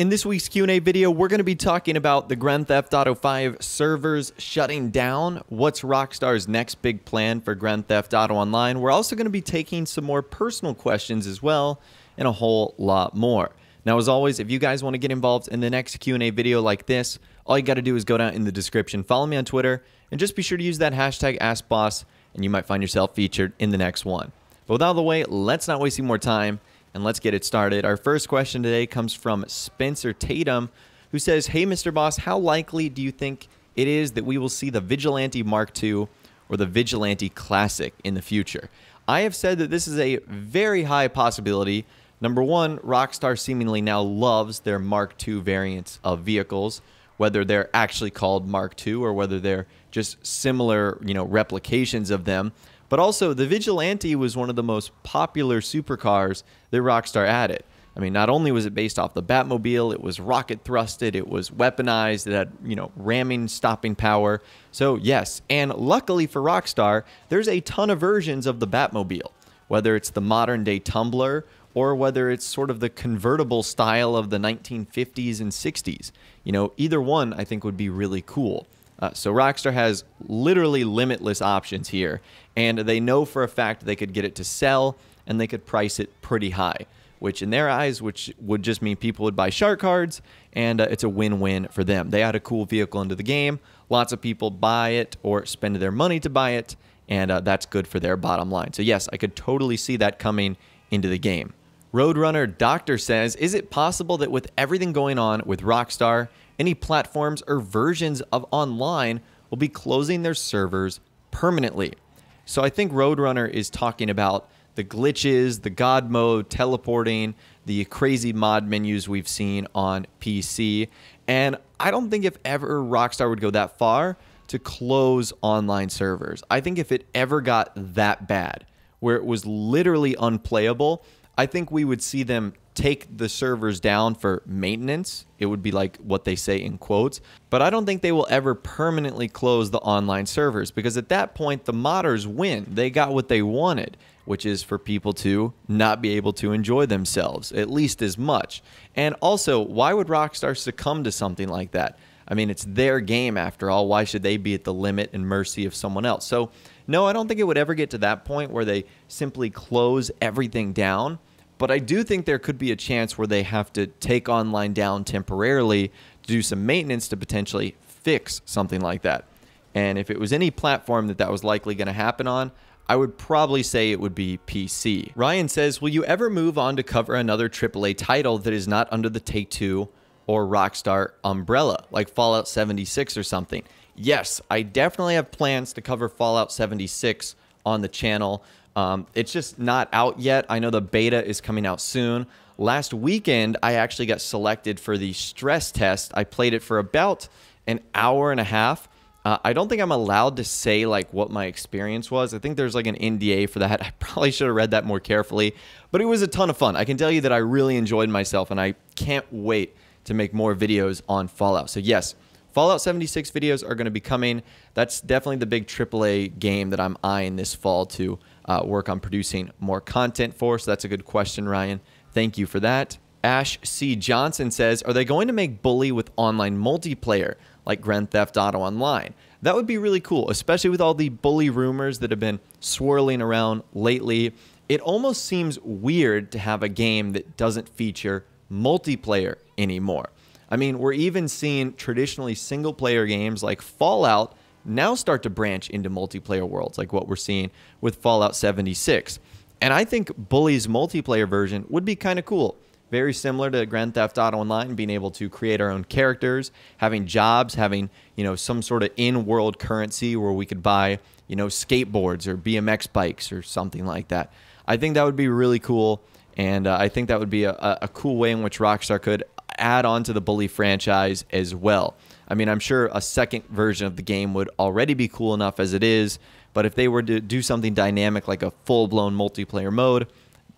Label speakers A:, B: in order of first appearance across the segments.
A: In this week's Q&A video, we're going to be talking about the Grand Theft Auto 5 servers shutting down, what's Rockstar's next big plan for Grand Theft Auto Online. We're also going to be taking some more personal questions as well, and a whole lot more. Now, as always, if you guys want to get involved in the next Q&A video like this, all you got to do is go down in the description, follow me on Twitter, and just be sure to use that hashtag AskBoss, and you might find yourself featured in the next one. But with out of the way, let's not waste any more time, and let's get it started. Our first question today comes from Spencer Tatum, who says, "Hey, Mr. Boss, how likely do you think it is that we will see the Vigilante Mark II or the Vigilante Classic in the future?" I have said that this is a very high possibility. Number one, Rockstar seemingly now loves their Mark II variants of vehicles, whether they're actually called Mark II or whether they're just similar, replications of them. But also, the Vigilante was one of the most popular supercars that Rockstar added. I mean, not only was it based off the Batmobile, it was rocket thrusted, it was weaponized, it had, ramming, stopping power. So yes, and luckily for Rockstar, there's a ton of versions of the Batmobile, whether it's the modern day Tumbler or whether it's sort of the convertible style of the 1950s and 60s. Either one I think would be really cool. So Rockstar has literally limitless options here, and they know for a fact they could get it to sell, and they could price it pretty high, which in their eyes, which would just mean people would buy shark cards, and it's a win-win for them. They add a cool vehicle into the game, lots of people buy it or spend their money to buy it, and that's good for their bottom line. So yes, I could totally see that coming into the game. Roadrunner Doctor says, "Is it possible that with everything going on with Rockstar, any platforms or versions of online will be closing their servers permanently?" So I think Roadrunner is talking about the glitches, the God mode, teleporting, the crazy mod menus we've seen on PC. And I don't think if ever Rockstar would go that far to close online servers. I think if it ever got that bad, where it was literally unplayable, I think we would see them take the servers down for maintenance. It would be like what they say in quotes. But I don't think they will ever permanently close the online servers, because at that point, the modders win. They got what they wanted, which is for people to not be able to enjoy themselves, at least as much. And also, why would Rockstar succumb to something like that? I mean, it's their game after all. Why should they be at the limit and mercy of someone else? So, no, I don't think it would ever get to that point where they simply close everything down. But I do think there could be a chance where they have to take online down temporarily to do some maintenance to potentially fix something like that. And if it was any platform that was likely going to happen on, I would probably say it would be PC. Ryan says, "Will you ever move on to cover another AAA title that is not under the Take-Two or Rockstar umbrella, like Fallout 76 or something?" Yes, I definitely have plans to cover Fallout 76 on the channel. It's just not out yet. I know the beta is coming out soon. Last weekend, I actually got selected for the stress test. I played it for about an hour and a half. I don't think I'm allowed to say what my experience was. I think there's an NDA for that. I probably should have read that more carefully, but it was a ton of fun. I can tell you that I really enjoyed myself, and I can't wait to make more videos on Fallout. So yes, Fallout 76 videos are going to be coming. That's definitely the big AAA game that I'm eyeing this fall to work on producing more content for. So that's a good question, Ryan. Thank you for that. Ash C. Johnson says, "Are they going to make Bully with online multiplayer like Grand Theft Auto Online?" That would be really cool, especially with all the Bully rumors that have been swirling around lately. It almost seems weird to have a game that doesn't feature multiplayer anymore. I mean, we're even seeing traditionally single-player games like Fallout now start to branch into multiplayer worlds, like what we're seeing with Fallout 76. And I think Bully's multiplayer version would be kind of cool. Very similar to Grand Theft Auto Online, being able to create our own characters, having jobs, having, some sort of in-world currency where we could buy, skateboards or BMX bikes or something like that. I think that would be really cool, and I think that would be a cool way in which Rockstar could add on to the Bully franchise as well. I mean, I'm sure a second version of the game would already be cool enough as it is, but if they were to do something dynamic like a full-blown multiplayer mode,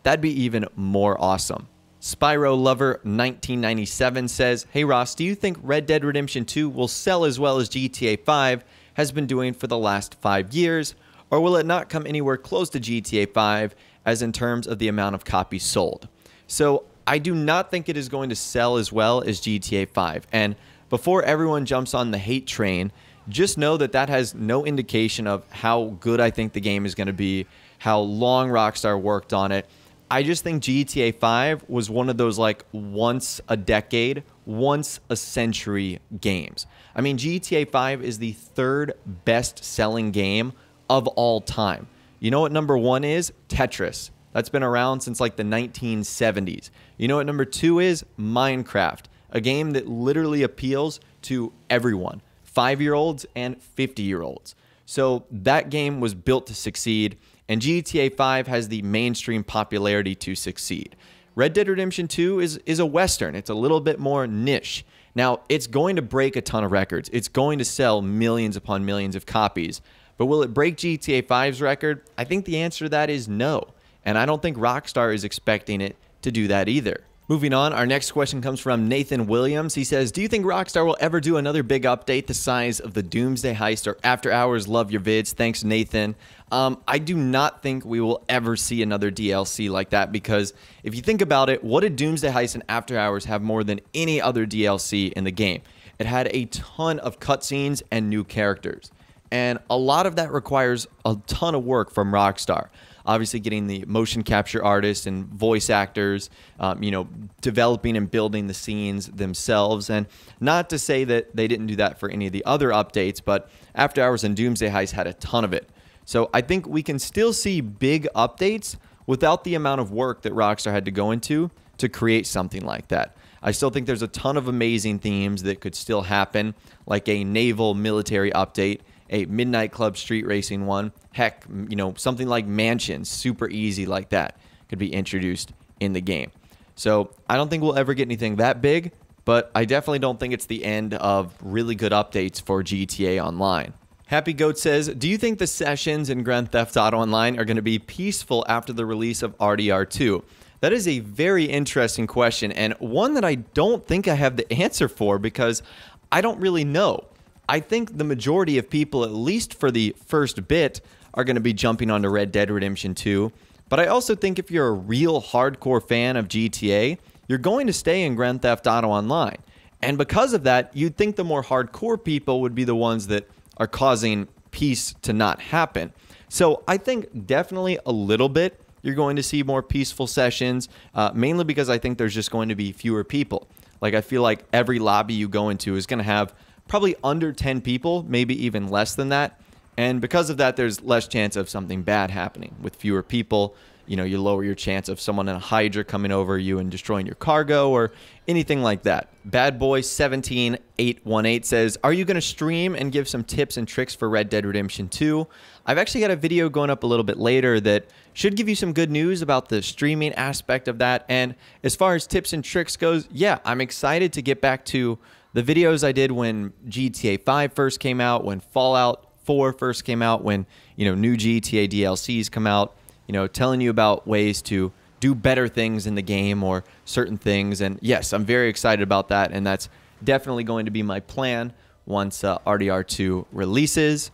A: that'd be even more awesome. Spyro Lover 1997 says, "Hey Ross, do you think Red Dead Redemption 2 will sell as well as GTA 5 has been doing for the last 5 years, or will it not come anywhere close to GTA 5 as in terms of the amount of copies sold?" So I do not think it is going to sell as well as GTA 5. And before everyone jumps on the hate train, just know that that has no indication of how good I think the game is going to be, how long Rockstar worked on it. I just think GTA 5 was one of those like once a decade, once a century games. I mean, GTA 5 is the third best selling game of all time. You know what number one is? Tetris. That's been around since like the 1970s. You know what number two is? Minecraft, a game that literally appeals to everyone, 5-year-olds and 50-year-olds. So that game was built to succeed, and GTA 5 has the mainstream popularity to succeed. Red Dead Redemption 2 is a Western. It's a little bit more niche. Now, it's going to break a ton of records. It's going to sell millions upon millions of copies. But will it break GTA 5's record? I think the answer to that is no. And I don't think Rockstar is expecting it to do that either. Moving on, our next question comes from Nathan Williams. He says, do you think Rockstar will ever do another big update the size of the Doomsday Heist or After Hours? Love your vids. Thanks, Nathan. I do not think we will ever see another DLC like that, because if you think about it, what did Doomsday Heist and After Hours have more than any other DLC in the game? It had a ton of cutscenes and new characters. And a lot of that requires a ton of work from Rockstar. Obviously, getting the motion capture artists and voice actors, developing and building the scenes themselves. And not to say that they didn't do that for any of the other updates, but After Hours and Doomsday Heist had a ton of it. So I think we can still see big updates without the amount of work that Rockstar had to go into to create something like that. I still think there's a ton of amazing themes that could still happen, like a naval military update, a Midnight Club street racing one. Heck, something like Mansions, super easy like that, could be introduced in the game. So I don't think we'll ever get anything that big, but I definitely don't think it's the end of really good updates for GTA Online. Happy Goat says, do you think the sessions in Grand Theft Auto Online are going to be peaceful after the release of RDR2? That is a very interesting question, and one that I don't think I have the answer for, because I don't really know. I think the majority of people, at least for the first bit, are going to be jumping onto Red Dead Redemption 2. But I also think if you're a real hardcore fan of GTA, you're going to stay in Grand Theft Auto Online. And because of that, you'd think the more hardcore people would be the ones that are causing peace to not happen. So I think definitely a little bit you're going to see more peaceful sessions, mainly because I think there's just going to be fewer people. Like, I feel like every lobby you go into is going to have probably under 10 people, maybe even less than that. And because of that, there's less chance of something bad happening. With fewer people, you lower your chance of someone in a Hydra coming over you and destroying your cargo or anything like that. Bad Boy 17818 says, are you going to stream and give some tips and tricks for Red Dead Redemption 2? I've actually got a video going up a little bit later that should give you some good news about the streaming aspect of that. And as far as tips and tricks goes, yeah, I'm excited to get back to the videos I did when GTA 5 first came out, when Fallout 4 first came out, when, new GTA DLCs come out, telling you about ways to do better things in the game or certain things. And yes, I'm very excited about that. And that's definitely going to be my plan once RDR2 releases.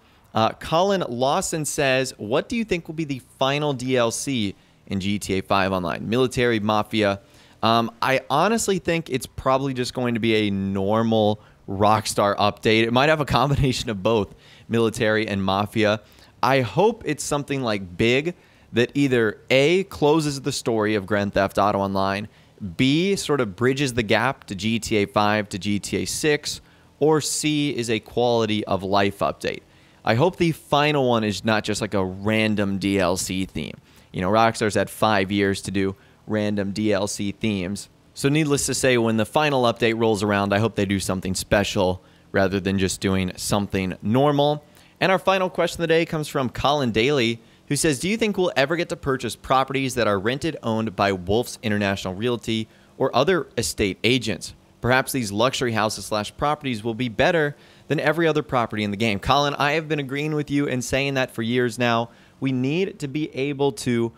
A: Colin Lawson says, what do you think will be the final DLC in GTA 5 Online? Military, Mafia? I honestly think it's probably just going to be a normal Rockstar update. It might have a combination of both military and Mafia. I hope it's something like big that either A, closes the story of Grand Theft Auto Online, B, sort of bridges the gap to GTA 5 to GTA 6, or C, is a quality of life update. I hope the final one is not just like a random DLC theme. Rockstar's had 5 years to do random DLC themes. So needless to say, when the final update rolls around, I hope they do something special rather than just doing something normal. And our final question of the day comes from Colin Daly, who says, do you think we'll ever get to purchase properties that are rented, owned by Wolf's International Realty or other estate agents? Perhaps these luxury houses / properties will be better than every other property in the game. Colin, I have been agreeing with you and saying that for years now. We need to be able to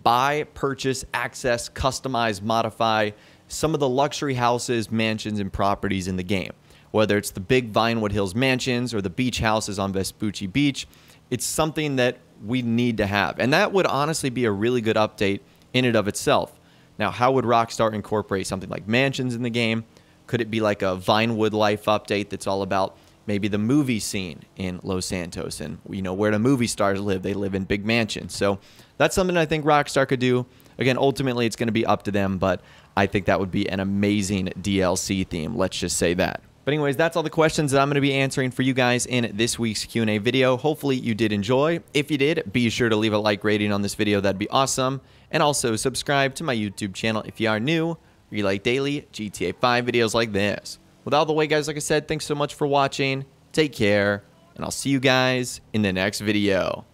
A: buy, purchase, access, customize, modify some of the luxury houses, mansions, and properties in the game. Whether it's the big Vinewood Hills mansions or the beach houses on Vespucci Beach, it's something that we need to have. And that would honestly be a really good update in and of itself. Now, how would Rockstar incorporate something like mansions in the game? Could it be like a Vinewood Life update that's all about maybe the movie scene in Los Santos and, you know, where the movie stars live? They live in big mansions. So that's something I think Rockstar could do. Again, ultimately, it's going to be up to them, but I think that would be an amazing DLC theme. Let's just say that. But anyways, that's all the questions that I'm going to be answering for you guys in this week's Q&A video. Hopefully you did enjoy. If you did, be sure to leave a like rating on this video. That'd be awesome. And also subscribe to my YouTube channel if you are new or you like daily GTA 5 videos like this. With all the way, guys, like I said, thanks so much for watching. Take care, and I'll see you guys in the next video.